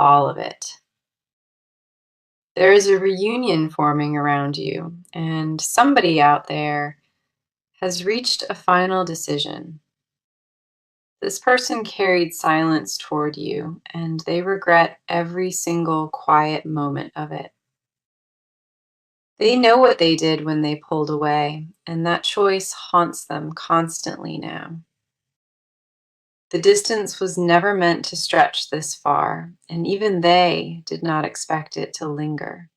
all of it. There is a reunion forming around you, and somebody out there has reached a final decision. This person carried silence toward you, and they regret every single quiet moment of it. They know what they did when they pulled away, and that choice haunts them constantly now. The distance was never meant to stretch this far, and even they did not expect it to linger.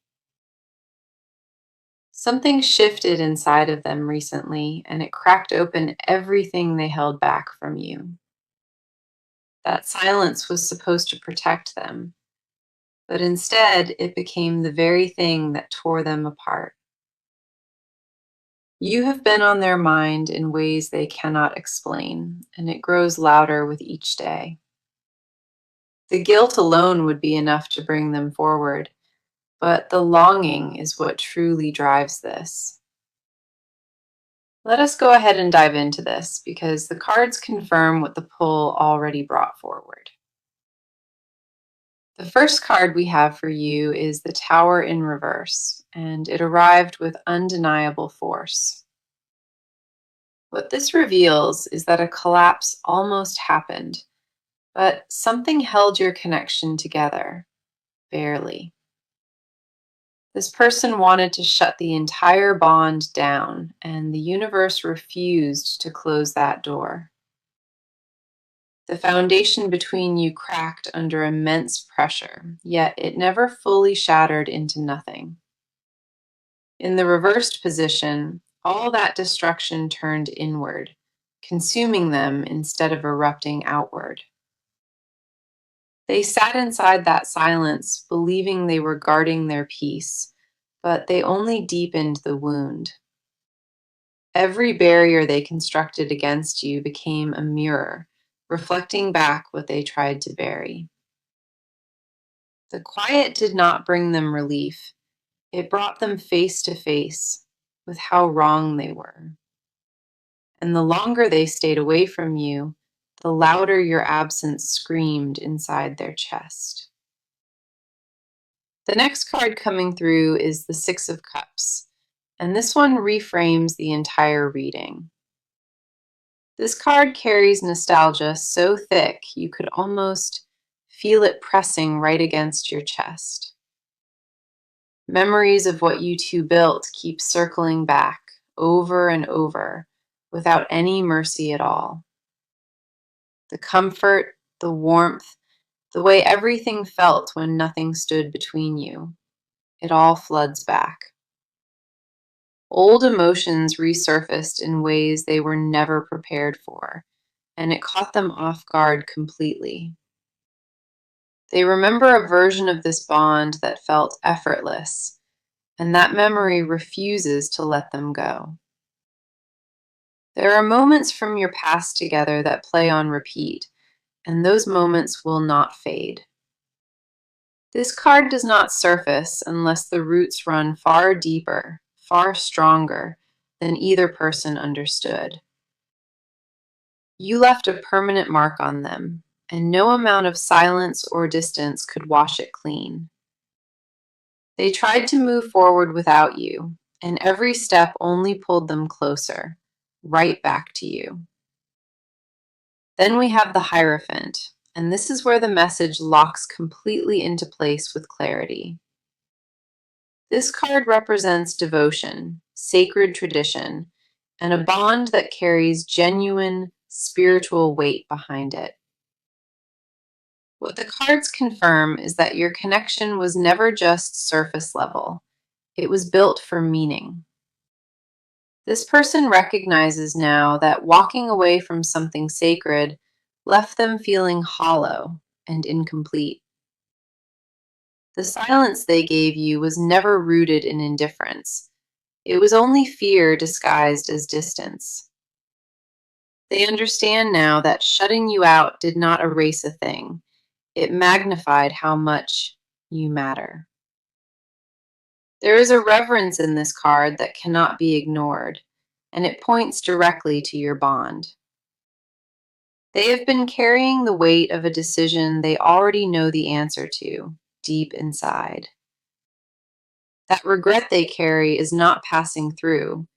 Something shifted inside of them recently, and it cracked open everything they held back from you. That silence was supposed to protect them, but instead it became the very thing that tore them apart. You have been on their mind in ways they cannot explain, and it grows louder with each day. The guilt alone would be enough to bring them forward, but the longing is what truly drives this. Let us go ahead and dive into this because the cards confirm what the pull already brought forward. The first card we have for you is the Tower in reverse, and it arrived with undeniable force. What this reveals is that a collapse almost happened, but something held your connection together, barely. This person wanted to shut the entire bond down, and the universe refused to close that door. The foundation between you cracked under immense pressure, yet it never fully shattered into nothing. In the reversed position, all that destruction turned inward, consuming them instead of erupting outward. They sat inside that silence, believing they were guarding their peace, but they only deepened the wound. Every barrier they constructed against you became a mirror, reflecting back what they tried to bury. The quiet did not bring them relief. It brought them face to face with how wrong they were. And the longer they stayed away from you, the louder your absence screamed inside their chest. The next card coming through is the Six of Cups, and this one reframes the entire reading. This card carries nostalgia so thick you could almost feel it pressing right against your chest. Memories of what you two built keep circling back over and over without any mercy at all. The comfort, the warmth, the way everything felt when nothing stood between you, it all floods back. Old emotions resurfaced in ways they were never prepared for, and it caught them off guard completely. They remember a version of this bond that felt effortless, and that memory refuses to let them go. There are moments from your past together that play on repeat, and those moments will not fade. This card does not surface unless the roots run far deeper, far stronger than either person understood. You left a permanent mark on them, and no amount of silence or distance could wash it clean. They tried to move forward without you, and every step only pulled them closer, right back to you. Then we have the Hierophant, and this is where the message locks completely into place with clarity. This card represents devotion, sacred tradition, and a bond that carries genuine spiritual weight behind it. What the cards confirm is that your connection was never just surface level, it was built for meaning. This person recognizes now that walking away from something sacred left them feeling hollow and incomplete. The silence they gave you was never rooted in indifference. It was only fear disguised as distance. They understand now that shutting you out did not erase a thing. It magnified how much you matter. There is a reverence in this card that cannot be ignored, and it points directly to your bond. They have been carrying the weight of a decision they already know the answer to, deep inside. That regret they carry is not passing through.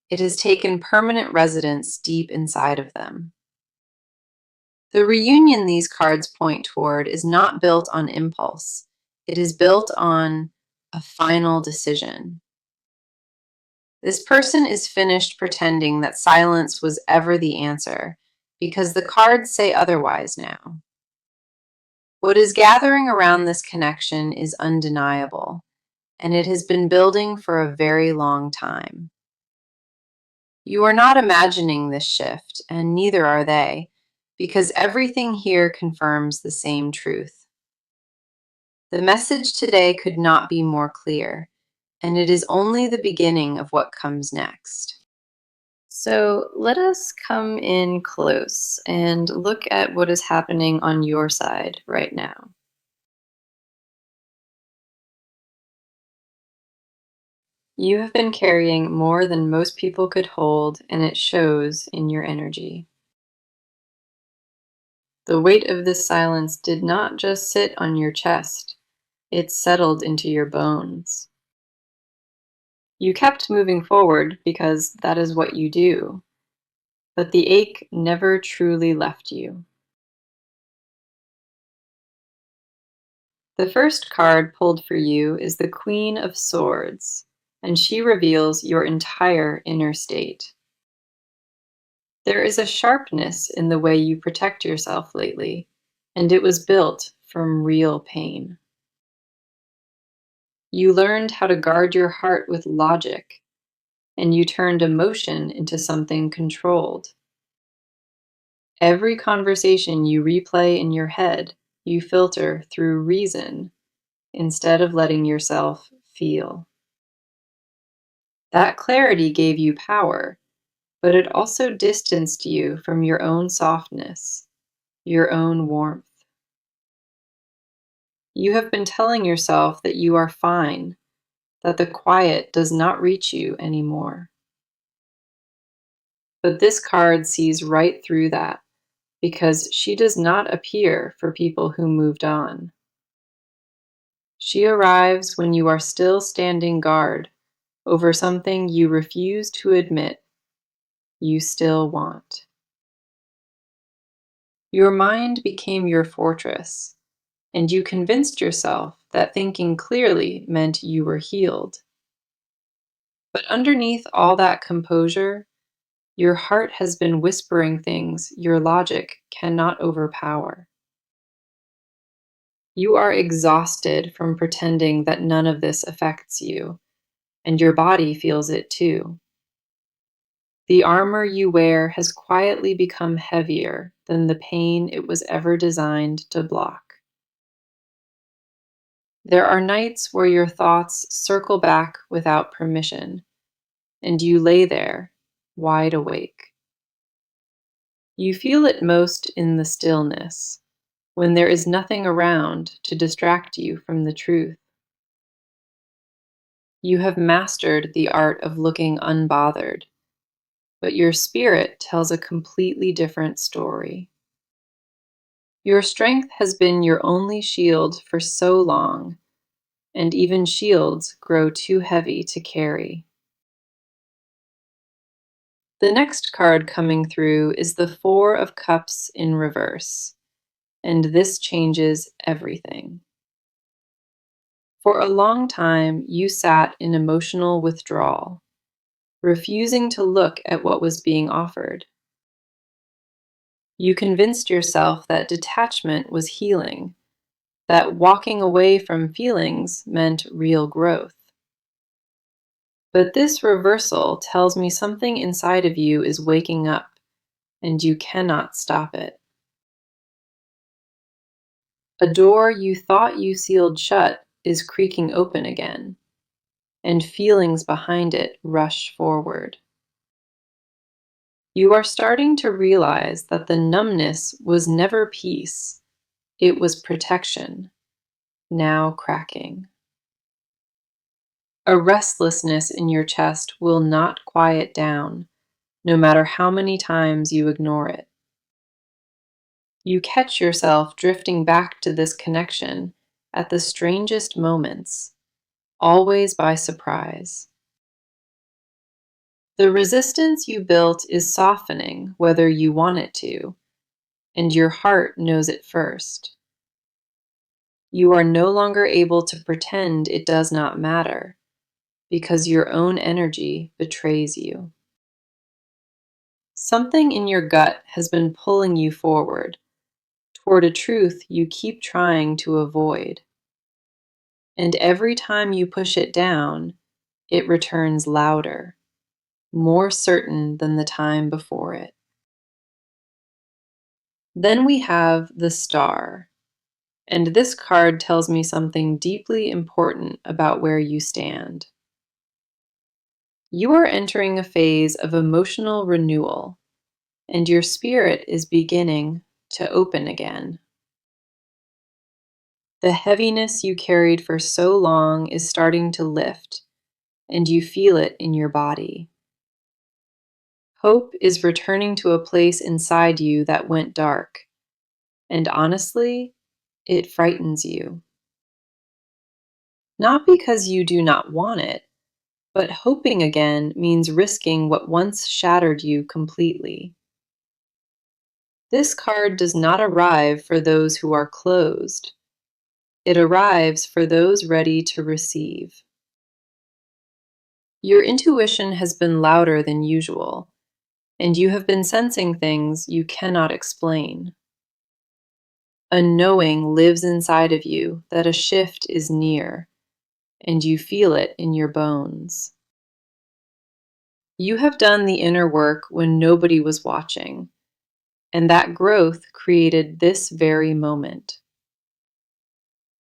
It has taken permanent residence deep inside of them. The reunion these cards point toward is not built on impulse. It is built on a final decision. This person is finished pretending that silence was ever the answer, because the cards say otherwise now. What is gathering around this connection is undeniable, and it has been building for a very long time. You are not imagining this shift, and neither are they, because everything here confirms the same truth. The message today could not be more clear, and it is only the beginning of what comes next. So let us come in close and look at what is happening on your side right now. You have been carrying more than most people could hold, and it shows in your energy. The weight of this silence did not just sit on your chest, it settled into your bones. You kept moving forward because that is what you do, but the ache never truly left you. The first card pulled for you is the Queen of Swords, and she reveals your entire inner state. There is a sharpness in the way you protect yourself lately, and it was built from real pain. You learned how to guard your heart with logic, and you turned emotion into something controlled. Every conversation you replay in your head, you filter through reason instead of letting yourself feel. That clarity gave you power, but it also distanced you from your own softness, your own warmth. You have been telling yourself that you are fine, that the quiet does not reach you anymore. But this card sees right through that, because she does not appear for people who moved on. She arrives when you are still standing guard over something you refuse to admit you still want. Your mind became your fortress, and you convinced yourself that thinking clearly meant you were healed. But underneath all that composure, your heart has been whispering things your logic cannot overpower. You are exhausted from pretending that none of this affects you, and your body feels it too. The armor you wear has quietly become heavier than the pain it was ever designed to block. There are nights where your thoughts circle back without permission, and you lay there, wide awake. You feel it most in the stillness, when there is nothing around to distract you from the truth. You have mastered the art of looking unbothered, but your spirit tells a completely different story. Your strength has been your only shield for so long, and even shields grow too heavy to carry. The next card coming through is the Four of Cups in reverse, and this changes everything. For a long time, you sat in emotional withdrawal, refusing to look at what was being offered. You convinced yourself that detachment was healing, that walking away from feelings meant real growth. But this reversal tells me something inside of you is waking up, and you cannot stop it. A door you thought you sealed shut is creaking open again, and feelings behind it rush forward. You are starting to realize that the numbness was never peace, it was protection, now cracking. A restlessness in your chest will not quiet down, no matter how many times you ignore it. You catch yourself drifting back to this connection at the strangest moments, always by surprise. The resistance you built is softening whether you want it to, and your heart knows it first. You are no longer able to pretend it does not matter, because your own energy betrays you. Something in your gut has been pulling you forward, toward a truth you keep trying to avoid. And every time you push it down, it returns louder, more certain than the time before it. Then we have the Star, and this card tells me something deeply important about where you stand. You are entering a phase of emotional renewal, and your spirit is beginning to open again. The heaviness you carried for so long is starting to lift, and you feel it in your body. Hope is returning to a place inside you that went dark, and honestly, it frightens you. Not because you do not want it, but hoping again means risking what once shattered you completely. This card does not arrive for those who are closed. It arrives for those ready to receive. Your intuition has been louder than usual, and you have been sensing things you cannot explain. A knowing lives inside of you that a shift is near, and you feel it in your bones. You have done the inner work when nobody was watching, and that growth created this very moment.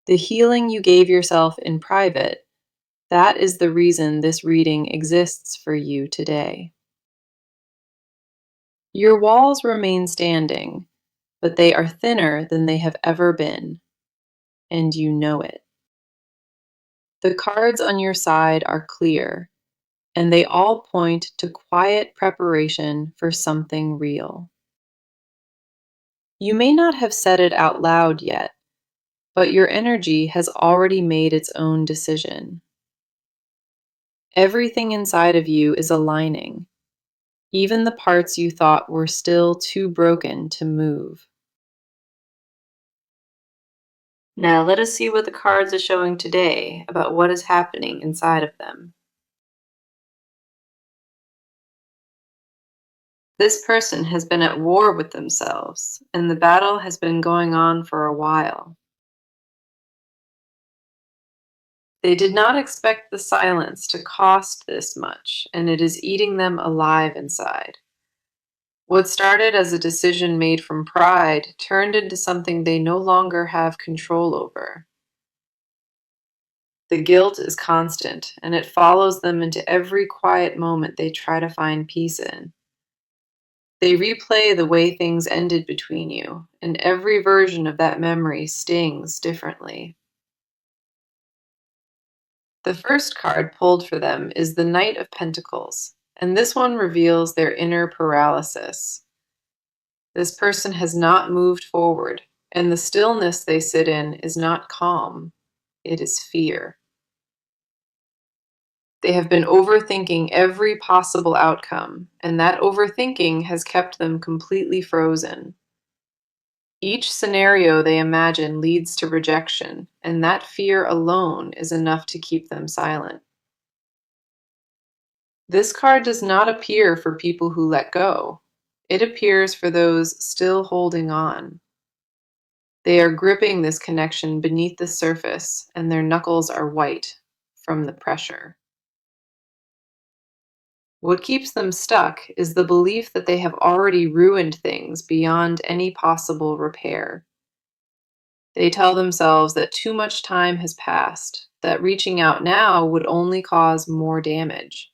The healing you gave yourself in private, that is the reason this reading exists for you today. Your walls remain standing, but they are thinner than they have ever been, and you know it. The cards on your side are clear, and they all point to quiet preparation for something real. You may not have said it out loud yet, but your energy has already made its own decision. Everything inside of you is aligning, even the parts you thought were still too broken to move. Now let us see what the cards are showing today about what is happening inside of them. This person has been at war with themselves, and the battle has been going on for a while. They did not expect the silence to cost this much, and it is eating them alive inside. What started as a decision made from pride turned into something they no longer have control over. The guilt is constant, and it follows them into every quiet moment they try to find peace in. They replay the way things ended between you, and every version of that memory stings differently. The first card pulled for them is the Knight of Pentacles, and this one reveals their inner paralysis. This person has not moved forward, and the stillness they sit in is not calm, it is fear. They have been overthinking every possible outcome, and that overthinking has kept them completely frozen. Each scenario they imagine leads to rejection, and that fear alone is enough to keep them silent. This card does not appear for people who let go. It appears for those still holding on. They are gripping this connection beneath the surface, and their knuckles are white from the pressure. What keeps them stuck is the belief that they have already ruined things beyond any possible repair. They tell themselves that too much time has passed, that reaching out now would only cause more damage.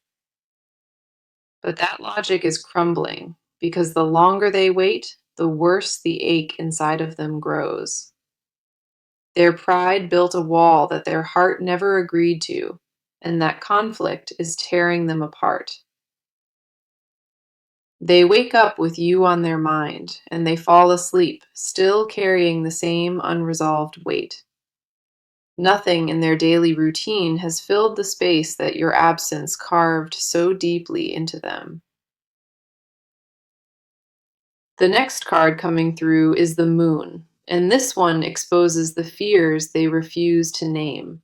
But that logic is crumbling, because the longer they wait, the worse the ache inside of them grows. Their pride built a wall that their heart never agreed to, and that conflict is tearing them apart. They wake up with you on their mind, and they fall asleep, still carrying the same unresolved weight. Nothing in their daily routine has filled the space that your absence carved so deeply into them. The next card coming through is the Moon, and this one exposes the fears they refuse to name.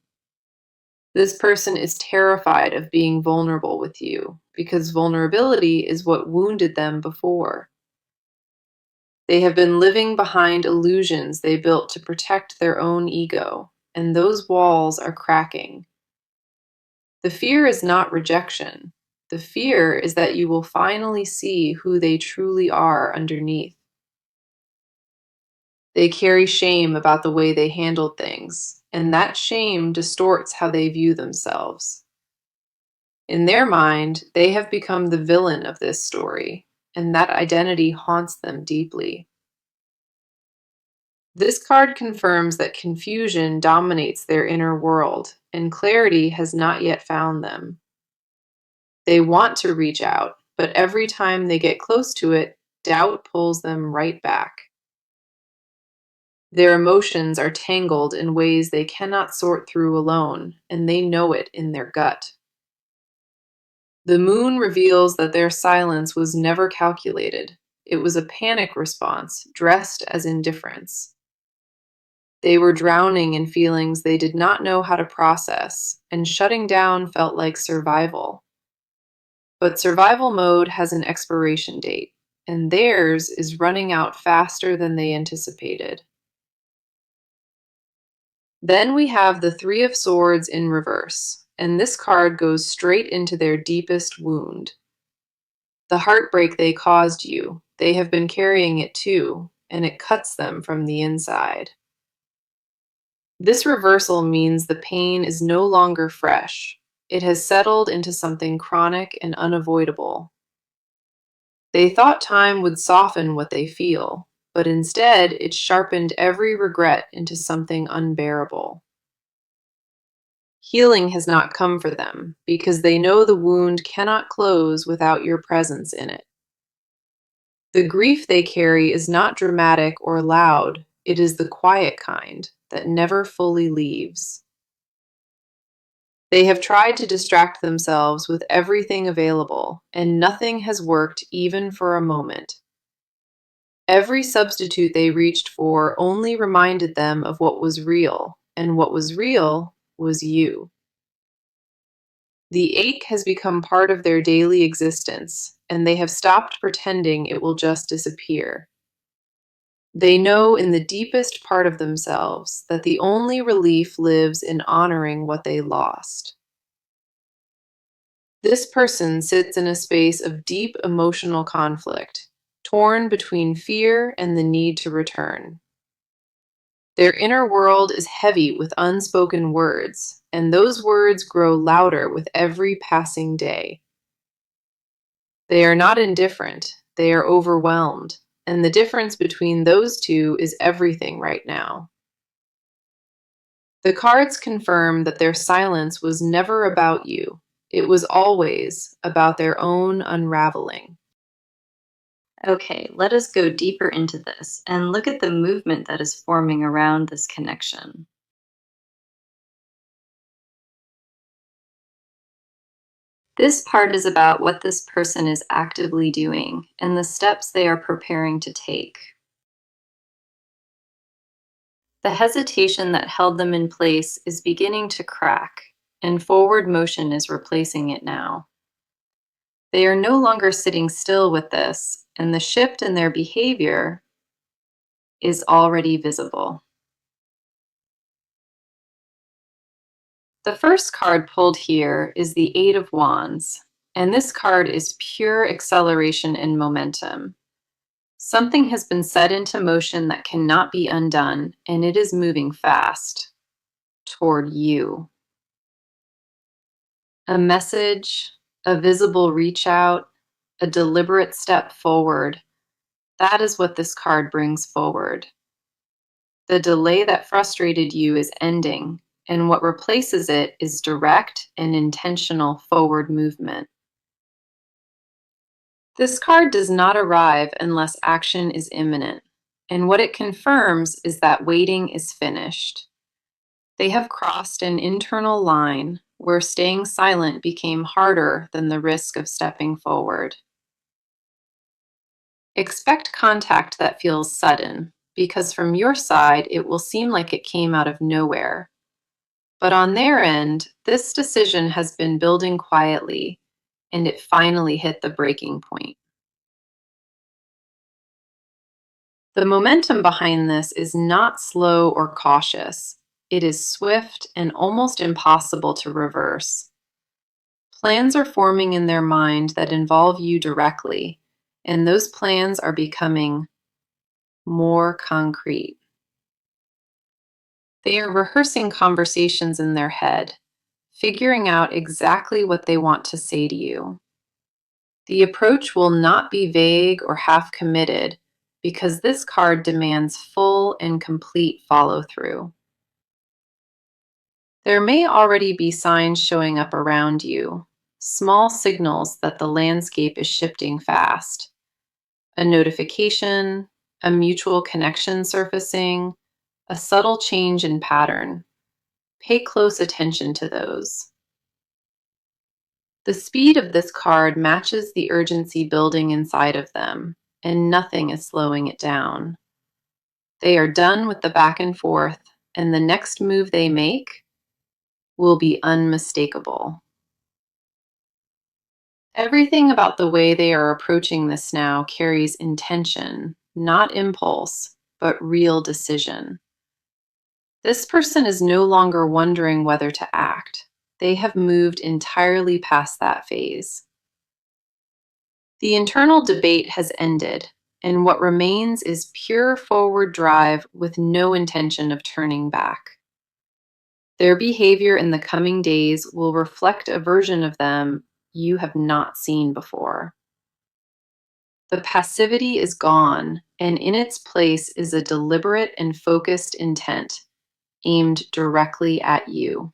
This person is terrified of being vulnerable with you because vulnerability is what wounded them before. They have been living behind illusions they built to protect their own ego, and those walls are cracking. The fear is not rejection. The fear is that you will finally see who they truly are underneath. They carry shame about the way they handled things, and that shame distorts how they view themselves. In their mind, they have become the villain of this story, and that identity haunts them deeply. This card confirms that confusion dominates their inner world, and clarity has not yet found them. They want to reach out, but every time they get close to it, doubt pulls them right back. Their emotions are tangled in ways they cannot sort through alone, and they know it in their gut. The moon reveals that their silence was never calculated. It was a panic response dressed as indifference. They were drowning in feelings they did not know how to process, and shutting down felt like survival. But survival mode has an expiration date, and theirs is running out faster than they anticipated. Then we have the Three of Swords in reverse, and this card goes straight into their deepest wound. The heartbreak they caused you, they have been carrying it too, and it cuts them from the inside. This reversal means the pain is no longer fresh. It has settled into something chronic and unavoidable. They thought time would soften what they feel, but instead it sharpened every regret into something unbearable. Healing has not come for them because they know the wound cannot close without your presence in it. The grief they carry is not dramatic or loud, it is the quiet kind that never fully leaves. They have tried to distract themselves with everything available, and nothing has worked even for a moment. Every substitute they reached for only reminded them of what was real, and what was real was you. The ache has become part of their daily existence, and they have stopped pretending it will just disappear. They know in the deepest part of themselves that the only relief lives in honoring what they lost. This person sits in a space of deep emotional conflict, torn between fear and the need to return. Their inner world is heavy with unspoken words, and those words grow louder with every passing day. They are not indifferent, they are overwhelmed, and the difference between those two is everything right now. The cards confirm that their silence was never about you. It was always about their own unraveling. Okay, let us go deeper into this and look at the movement that is forming around this connection. This part is about what this person is actively doing and the steps they are preparing to take. The hesitation that held them in place is beginning to crack, and forward motion is replacing it now. They are no longer sitting still with this, and the shift in their behavior is already visible. The first card pulled here is the Eight of Wands, and this card is pure acceleration and momentum. Something has been set into motion that cannot be undone, and it is moving fast toward you. A message, a visible reach out, a deliberate step forward. That is what this card brings forward. The delay that frustrated you is ending, and what replaces it is direct and intentional forward movement. This card does not arrive unless action is imminent, and what it confirms is that waiting is finished. They have crossed an internal line where staying silent became harder than the risk of stepping forward. Expect contact that feels sudden, because from your side, it will seem like it came out of nowhere. But on their end, this decision has been building quietly, and it finally hit the breaking point. The momentum behind this is not slow or cautious. It is swift and almost impossible to reverse. Plans are forming in their mind that involve you directly, and those plans are becoming more concrete. They are rehearsing conversations in their head, figuring out exactly what they want to say to you. The approach will not be vague or half committed because this card demands full and complete follow through. There may already be signs showing up around you, small signals that the landscape is shifting fast. A notification, a mutual connection surfacing, a subtle change in pattern. Pay close attention to those. The speed of this card matches the urgency building inside of them, and nothing is slowing it down. They are done with the back and forth, and the next move they make will be unmistakable. Everything about the way they are approaching this now carries intention, not impulse, but real decision. This person is no longer wondering whether to act. They have moved entirely past that phase. The internal debate has ended, and what remains is pure forward drive with no intention of turning back. Their behavior in the coming days will reflect a version of them you have not seen before. The passivity is gone, and in its place is a deliberate and focused intent aimed directly at you.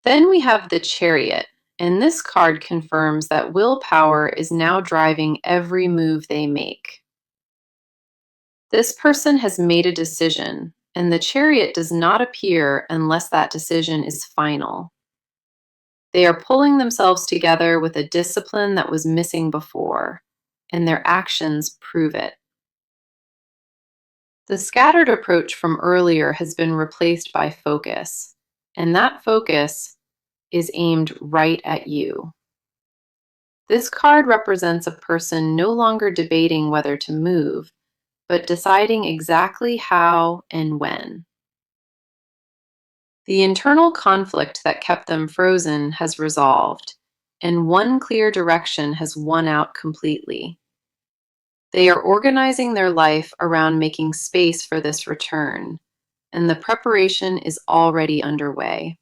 Then we have the Chariot, and this card confirms that willpower is now driving every move they make. This person has made a decision, and the Chariot does not appear unless that decision is final. They are pulling themselves together with a discipline that was missing before, and their actions prove it. The scattered approach from earlier has been replaced by focus, and that focus is aimed right at you. This card represents a person no longer debating whether to move, but deciding exactly how and when. The internal conflict that kept them frozen has resolved, and one clear direction has won out completely. They are organizing their life around making space for this return, and the preparation is already underway.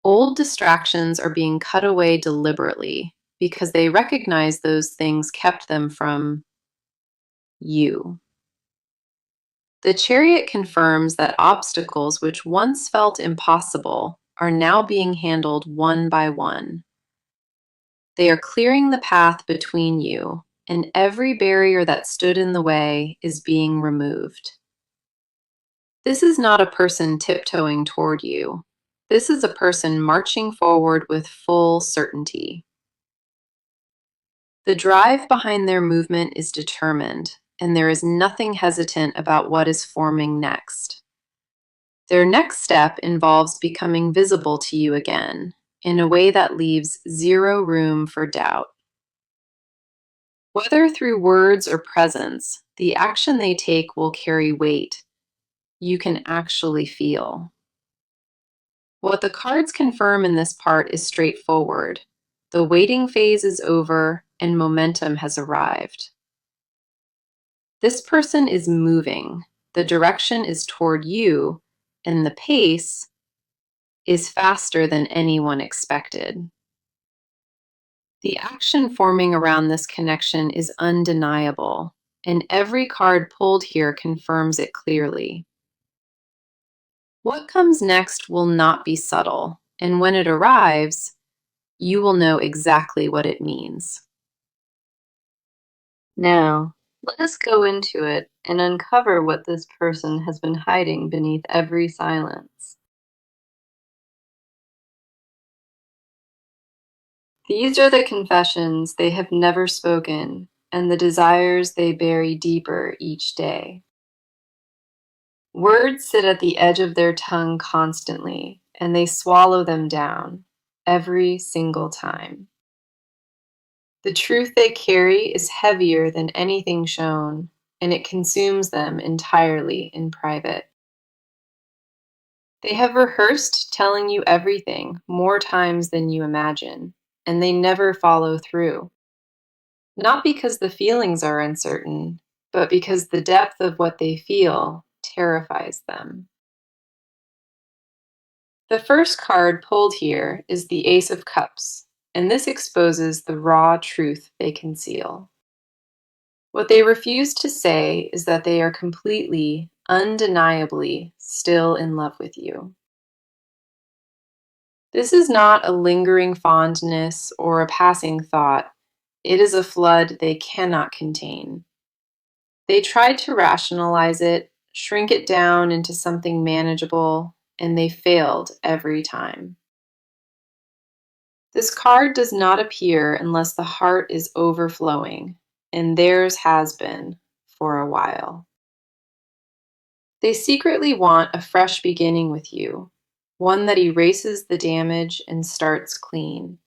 Old distractions are being cut away deliberately because they recognize those things kept them from you. The Chariot confirms that obstacles which once felt impossible are now being handled one by one. They are clearing the path between you, and every barrier that stood in the way is being removed. This is not a person tiptoeing toward you. This is a person marching forward with full certainty. The drive behind their movement is determined, and there is nothing hesitant about what is forming next. Their next step involves becoming visible to you again, in a way that leaves zero room for doubt. Whether through words or presence, the action they take will carry weight you can actually feel. What the cards confirm in this part is straightforward. The waiting phase is over and momentum has arrived. This person is moving. The direction is toward you, and the pace is faster than anyone expected. The action forming around this connection is undeniable, and every card pulled here confirms it clearly. What comes next will not be subtle, and when it arrives, you will know exactly what it means. Now, let us go into it and uncover what this person has been hiding beneath every silence. These are the confessions they have never spoken and the desires they bury deeper each day. Words sit at the edge of their tongue constantly, and they swallow them down every single time. The truth they carry is heavier than anything shown, and it consumes them entirely in private. They have rehearsed telling you everything more times than you imagine, and they never follow through. Not because the feelings are uncertain, but because the depth of what they feel terrifies them. The first card pulled here is the Ace of Cups, and this exposes the raw truth they conceal. What they refuse to say is that they are completely, undeniably still in love with you. This is not a lingering fondness or a passing thought. It is a flood they cannot contain. They tried to rationalize it, shrink it down into something manageable, and they failed every time. This card does not appear unless the heart is overflowing, and theirs has been for a while. They secretly want a fresh beginning with you, one that erases the damage and starts clean.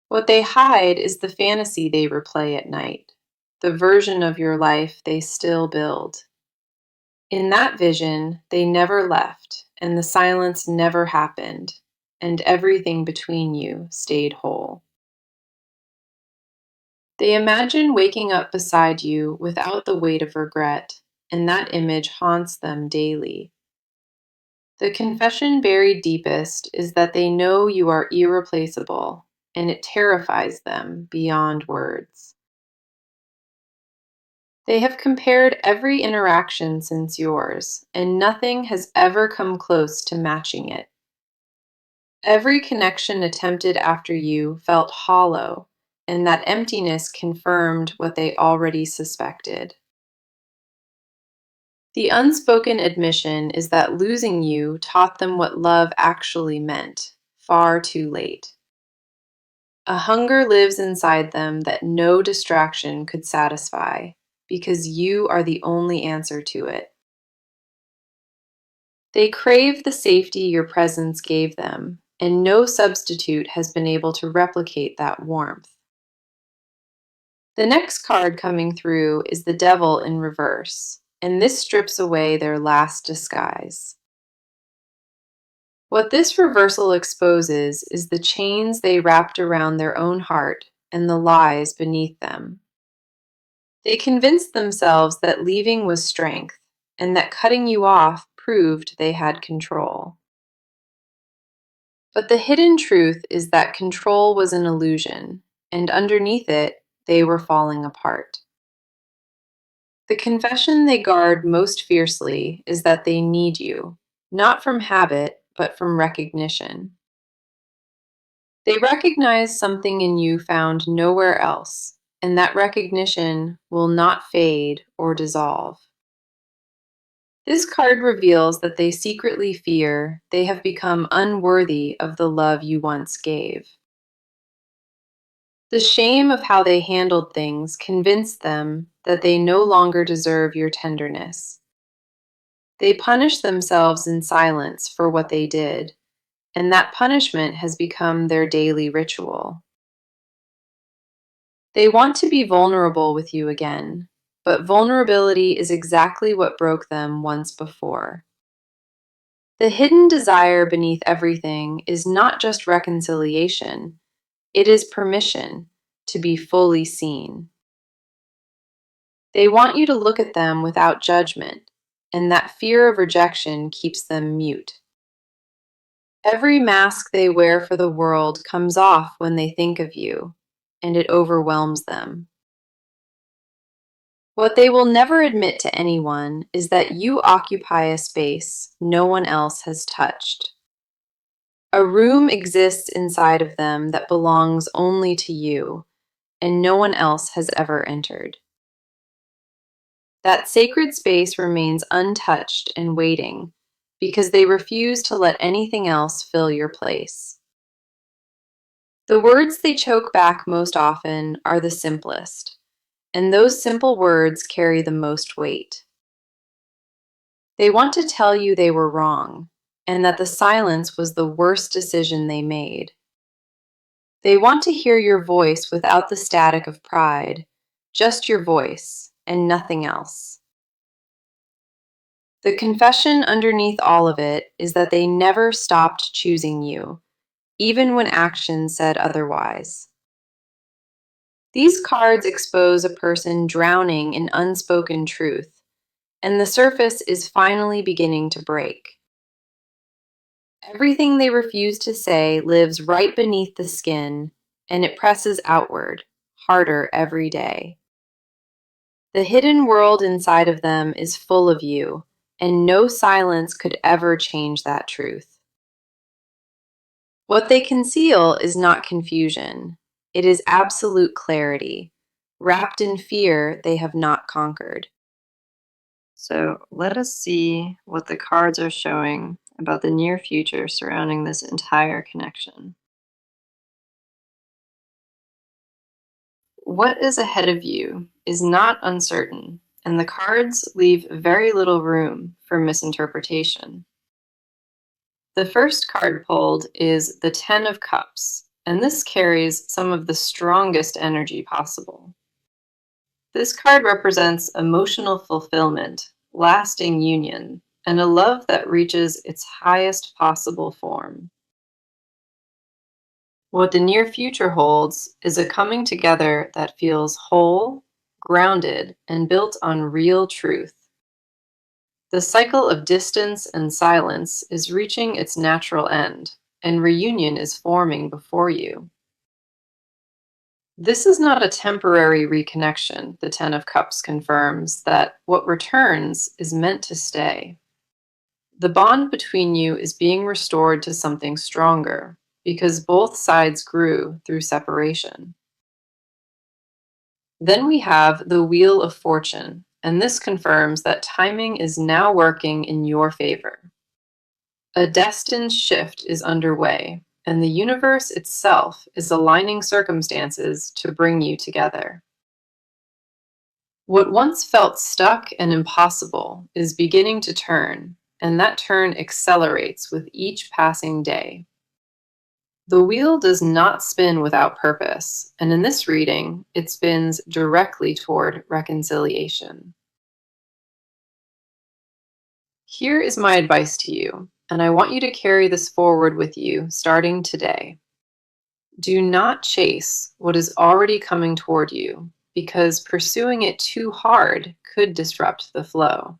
What they hide is the fantasy they replay at night, the version of your life they still build. In that vision, they never left, and the silence never happened, and everything between you stayed whole. They imagine waking up beside you without the weight of regret, and that image haunts them daily. The confession buried deepest is that they know you are irreplaceable, and it terrifies them beyond words. They have compared every interaction since yours, and nothing has ever come close to matching it. Every connection attempted after you felt hollow, and that emptiness confirmed what they already suspected. The unspoken admission is that losing you taught them what love actually meant, far too late. A hunger lives inside them that no distraction could satisfy, because you are the only answer to it. They crave the safety your presence gave them, and no substitute has been able to replicate that warmth. The next card coming through is the Devil in reverse, and this strips away their last disguise. What this reversal exposes is the chains they wrapped around their own heart and the lies beneath them. They convinced themselves that leaving was strength, and that cutting you off proved they had control. But the hidden truth is that control was an illusion, and underneath it, they were falling apart. The confession they guard most fiercely is that they need you, not from habit, but from recognition. They recognize something in you found nowhere else, and that recognition will not fade or dissolve. This card reveals that they secretly fear they have become unworthy of the love you once gave. The shame of how they handled things convinced them that they no longer deserve your tenderness. They punish themselves in silence for what they did, and that punishment has become their daily ritual. They want to be vulnerable with you again, but vulnerability is exactly what broke them once before. The hidden desire beneath everything is not just reconciliation, it is permission to be fully seen. They want you to look at them without judgment, and that fear of rejection keeps them mute. Every mask they wear for the world comes off when they think of you, and it overwhelms them. What they will never admit to anyone is that you occupy a space no one else has touched. A room exists inside of them that belongs only to you, and no one else has ever entered. That sacred space remains untouched and waiting because they refuse to let anything else fill your place. The words they choke back most often are the simplest, and those simple words carry the most weight. They want to tell you they were wrong, and that the silence was the worst decision they made. They want to hear your voice without the static of pride, just your voice and nothing else. The confession underneath all of it is that they never stopped choosing you, even when action said otherwise. These cards expose a person drowning in unspoken truth, and the surface is finally beginning to break. Everything they refuse to say lives right beneath the skin, and it presses outward, harder every day. The hidden world inside of them is full of you, and no silence could ever change that truth. What they conceal is not confusion, it is absolute clarity, wrapped in fear they have not conquered. So let us see what the cards are showing about the near future surrounding this entire connection. What is ahead of you is not uncertain, and the cards leave very little room for misinterpretation. The first card pulled is the Ten of Cups, and this carries some of the strongest energy possible. This card represents emotional fulfillment, lasting union, and a love that reaches its highest possible form. What the near future holds is a coming together that feels whole, grounded, and built on real truth. The cycle of distance and silence is reaching its natural end, and reunion is forming before you. This is not a temporary reconnection, the Ten of Cups confirms that what returns is meant to stay. The bond between you is being restored to something stronger, because both sides grew through separation. Then we have the Wheel of Fortune, and this confirms that timing is now working in your favor. A destined shift is underway, and the universe itself is aligning circumstances to bring you together. What once felt stuck and impossible is beginning to turn, and that turn accelerates with each passing day. The wheel does not spin without purpose, and in this reading, it spins directly toward reconciliation. Here is my advice to you, and I want you to carry this forward with you starting today. Do not chase what is already coming toward you, because pursuing it too hard could disrupt the flow.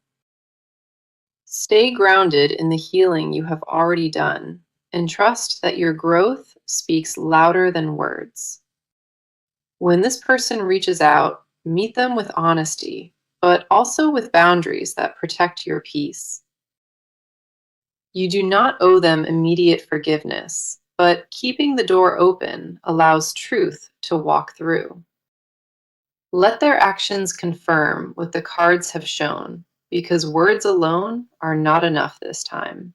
Stay grounded in the healing you have already done, and trust that your growth speaks louder than words. When this person reaches out, meet them with honesty, but also with boundaries that protect your peace. You do not owe them immediate forgiveness, but keeping the door open allows truth to walk through. Let their actions confirm what the cards have shown, because words alone are not enough this time.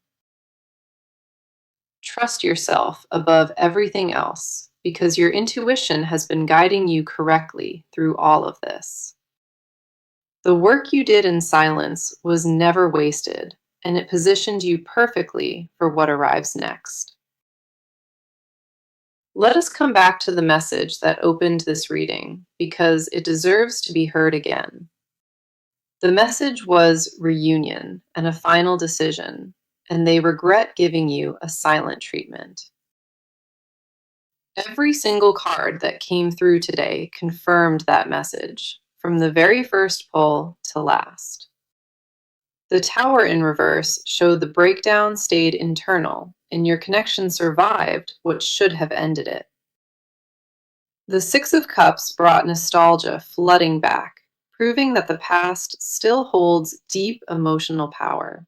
Trust yourself above everything else, because your intuition has been guiding you correctly through all of this. The work you did in silence was never wasted, and it positioned you perfectly for what arrives next. Let us come back to the message that opened this reading, because it deserves to be heard again. The message was reunion and a final decision, and they regret giving you a silent treatment. Every single card that came through today confirmed that message, from the very first pull to last. The Tower in reverse showed the breakdown stayed internal, and your connection survived what should have ended it. The Six of Cups brought nostalgia flooding back, proving that the past still holds deep emotional power.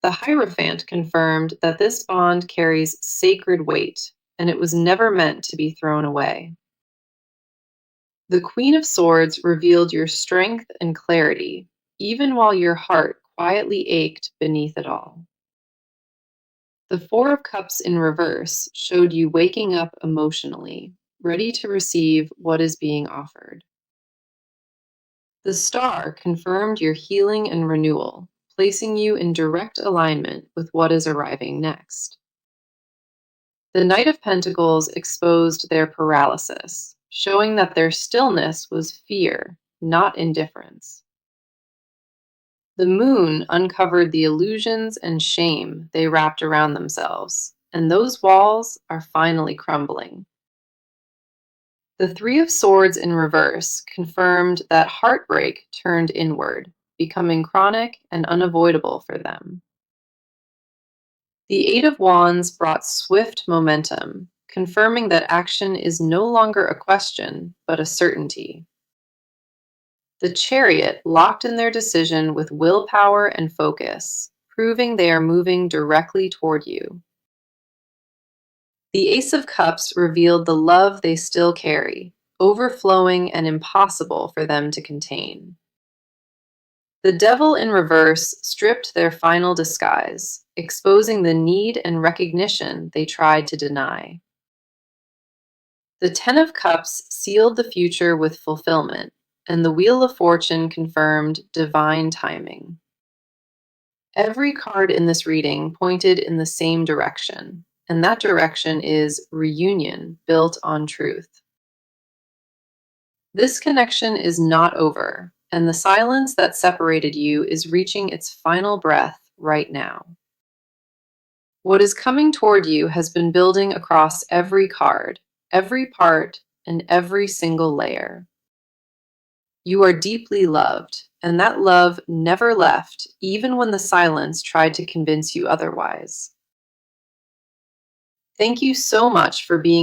The Hierophant confirmed that this bond carries sacred weight, and it was never meant to be thrown away. The Queen of Swords revealed your strength and clarity, even while your heart quietly ached beneath it all. The Four of Cups in reverse showed you waking up emotionally, ready to receive what is being offered. The Star confirmed your healing and renewal, placing you in direct alignment with what is arriving next. The Knight of Pentacles exposed their paralysis, showing that their stillness was fear, not indifference. The Moon uncovered the illusions and shame they wrapped around themselves, and those walls are finally crumbling. The Three of Swords in reverse confirmed that heartbreak turned inward, becoming chronic and unavoidable for them. The Eight of Wands brought swift momentum, confirming that action is no longer a question, but a certainty. The Chariot locked in their decision with willpower and focus, proving they are moving directly toward you. The Ace of Cups revealed the love they still carry, overflowing and impossible for them to contain. The Devil in reverse stripped their final disguise, exposing the need and recognition they tried to deny. The Ten of Cups sealed the future with fulfillment, and the Wheel of Fortune confirmed divine timing. Every card in this reading pointed in the same direction, and that direction is reunion built on truth. This connection is not over, and the silence that separated you is reaching its final breath right now. What is coming toward you has been building across every card, every part, and every single layer. You are deeply loved, and that love never left, even when the silence tried to convince you otherwise. Thank you so much for being